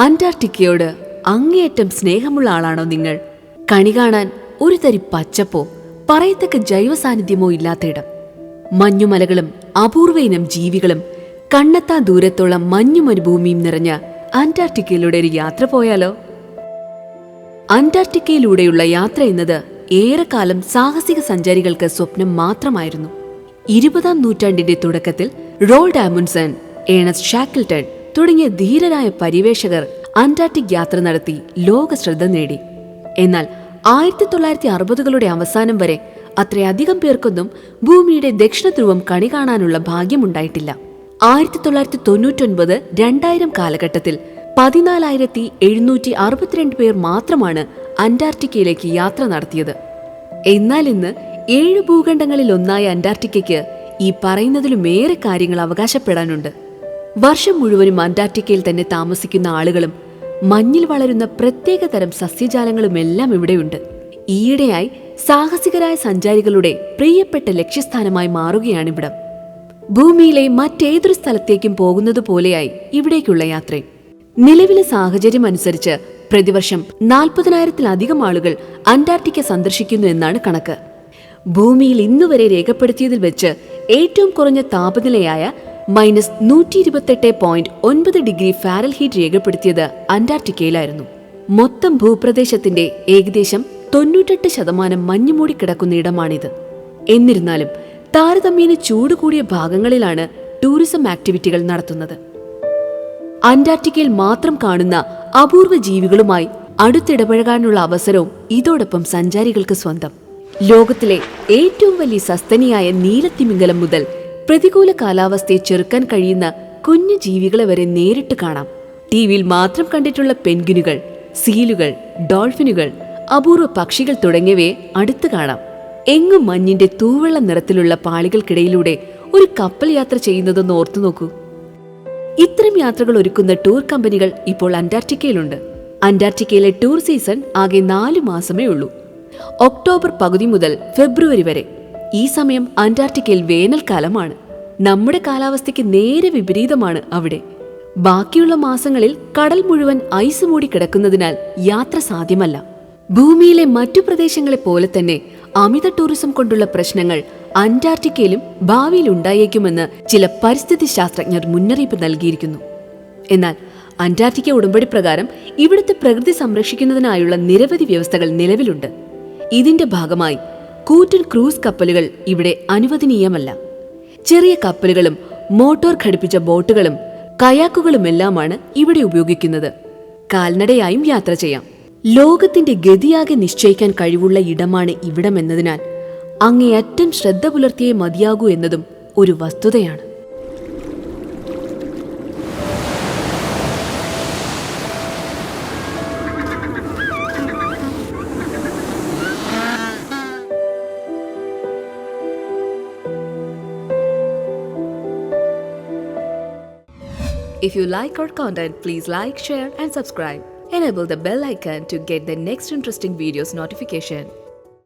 അന്റാർട്ടിക്കയോട് അങ്ങേയറ്റം സ്നേഹമുള്ള ആളാണോ നിങ്ങൾ? കണി കാണാൻ ഒരു തരി പച്ചപ്പോ പറയത്തക്ക ജൈവ സാന്നിധ്യമോ ഇല്ലാത്തയിടം, മഞ്ഞുമലകളും അപൂർവ ഇനം ജീവികളും കണ്ണെത്താ ദൂരത്തോളം മഞ്ഞുമരുഭൂമിയും നിറഞ്ഞ അന്റാർട്ടിക്കയിലൂടെ ഒരു യാത്ര പോയാലോ? അന്റാർട്ടിക്കയിലൂടെയുള്ള യാത്ര എന്നത് ഏറെക്കാലം സാഹസിക സഞ്ചാരികൾക്ക് സ്വപ്നം മാത്രമായിരുന്നു. 20-ാം നൂറ്റാണ്ടിന്റെ തുടക്കത്തിൽ റോൾഡ് ആമുണ്ട്സൺ, ഏണസ്റ്റ് ഷാക്കിൾട്ടൺ തുടങ്ങിയ ധീരരായ പരിവേഷകർ അന്റാർട്ടിക് യാത്ര നടത്തി ലോക ശ്രദ്ധ നേടി. എന്നാൽ 1960കളുടെ അവസാനം വരെ അത്രയധികം പേർക്കൊന്നും ഭൂമിയുടെ ദക്ഷിണ ധ്രുവം കണി കാണാനുള്ള ഭാഗ്യമുണ്ടായിട്ടില്ല. 1999-2000 കാലഘട്ടത്തിൽ 14,762 പേർ മാത്രമാണ് അന്റാർട്ടിക്കയിലേക്ക് യാത്ര നടത്തിയത്. എന്നാൽ ഇന്ന് 7 ഭൂഖണ്ഡങ്ങളിൽ ഒന്നായ അന്റാർട്ടിക്കയ്ക്ക് ഈ പറയുന്നതിലുമേറെ കാര്യങ്ങൾ അവകാശപ്പെടാനുണ്ട്. വർഷം മുഴുവനും അന്റാർട്ടിക്കയിൽ തന്നെ താമസിക്കുന്ന ആളുകളും മഞ്ഞിൽ വളരുന്ന പ്രത്യേക തരം സസ്യജാലങ്ങളുമെല്ലാം ഇവിടെയുണ്ട്. ഈയിടെയായി സാഹസികരായ സഞ്ചാരികളുടെ പ്രിയപ്പെട്ട ലക്ഷ്യസ്ഥാനമായി മാറുകയാണിവിടം. ഭൂമിയിലെ മറ്റേതൊരു സ്ഥലത്തേക്കും പോകുന്നത് പോലെയായി ഇവിടേക്കുള്ള യാത്രയും. നിലവിലെ സാഹചര്യം അനുസരിച്ച് പ്രതിവർഷം 40,000-ത്തിലധികം ആളുകൾ അന്റാർട്ടിക്ക സന്ദർശിക്കുന്നു എന്നാണ് കണക്ക്. ഭൂമിയിൽ ഇന്നുവരെ രേഖപ്പെടുത്തിയതിൽ വെച്ച് ഏറ്റവും കുറഞ്ഞ താപനിലയായ -128.9 ഡിഗ്രി ഫാരൻഹീറ്റ് രേഖപ്പെടുത്തിയത് അന്റാർട്ടിക്കയിലായിരുന്നു. മൊത്തം ഭൂപ്രദേശത്തിന്റെ ഏകദേശം 98% മഞ്ഞുമൂടി കിടക്കുന്ന ഇടമാണിത്. എന്നിരുന്നാലും താരതമ്യേന ചൂട് കൂടിയ ഭാഗങ്ങളിലാണ് ടൂറിസം ആക്ടിവിറ്റികൾ നടത്തുന്നത്. അന്റാർട്ടിക്കയിൽ മാത്രം കാണുന്ന അപൂർവ ജീവികളുമായി അടുത്തിടപഴകാനുള്ള അവസരവും ഇതോടൊപ്പം സഞ്ചാരികൾക്ക് സ്വന്തം. ലോകത്തിലെ ഏറ്റവും വലിയ സസ്തനിയായ നീലത്തിമിംഗലം മുതൽ പ്രതികൂല കാലാവസ്ഥയെ ചെറുക്കാൻ കഴിയുന്ന കുഞ്ഞു ജീവികളെ വരെ നേരിട്ട് കാണാം. ടിവിയിൽ മാത്രം കണ്ടിട്ടുള്ള പെൻഗ്വിനുകൾ, സീലുകൾ, ഡോൾഫിനുകൾ, അപൂർവ പക്ഷികൾ തുടങ്ങിയവയെ അടുത്ത് കാണാം. എങ്ങും മഞ്ഞിന്റെ തൂവെള്ള നിറത്തിലുള്ള പാളികൾക്കിടയിലൂടെ ഒരു കപ്പൽ യാത്ര ചെയ്യുന്നതെന്ന് ഓർത്തു നോക്കൂ. ഇത്തരം യാത്രകൾ ഒരുക്കുന്ന ടൂർ കമ്പനികൾ ഇപ്പോൾ അന്റാർട്ടിക്കയിലുണ്ട്. അന്റാർട്ടിക്കയിലെ ടൂർ സീസൺ ആകെ 4 മാസമേ ഉള്ളൂ. ഒക്ടോബർ പകുതി മുതൽ ഫെബ്രുവരി വരെ. ഈ സമയം അന്റാർട്ടിക്കയിൽ വേനൽക്കാലമാണ്. നമ്മുടെ കാലാവസ്ഥയ്ക്ക് നേരെ വിപരീതമാണ് അവിടെ. ബാക്കിയുള്ള മാസങ്ങളിൽ കടൽ മുഴുവൻ ഐസ് മൂടി കിടക്കുന്നതിനാൽ യാത്ര സാധ്യമല്ല. ഭൂമിയിലെ മറ്റു പ്രദേശങ്ങളെ പോലെ തന്നെ അമിത ടൂറിസം കൊണ്ടുള്ള പ്രശ്നങ്ങൾ അന്റാർട്ടിക്കയിലും ഭാവിയിൽ ഉണ്ടായേക്കുമെന്ന് ചില പരിസ്ഥിതി ശാസ്ത്രജ്ഞർ മുന്നറിയിപ്പ് നൽകിയിരിക്കുന്നു. എന്നാൽ അന്റാർട്ടിക്ക ഉടമ്പടി പ്രകാരം ഇവിടുത്തെ പ്രകൃതി സംരക്ഷിക്കുന്നതിനായുള്ള നിരവധി വ്യവസ്ഥകൾ നിലവിലുണ്ട്. ഇതിന്റെ ഭാഗമായി കൂറ്റൻ ക്രൂസ് കപ്പലുകൾ ഇവിടെ അനുവദനീയമല്ല. ചെറിയ കപ്പലുകളും മോട്ടോർ ഘടിപ്പിച്ച ബോട്ടുകളും കയാക്കുകളുമെല്ലാമാണ് ഇവിടെ ഉപയോഗിക്കുന്നത്. കാൽനടയായും യാത്ര ചെയ്യാം. ലോകത്തിന്റെ ഗതിയാകെ നിശ്ചയിക്കാൻ കഴിവുള്ള ഇടമാണ് ഇവിടമെന്നതിനാൽ അങ്ങേയറ്റം ശ്രദ്ധ പുലർത്തിയേ മതിയാകൂ എന്നതും ഒരു വസ്തുതയാണ്. If you like our content, please like, share and subscribe. Enable the bell icon to get the next interesting videos notification.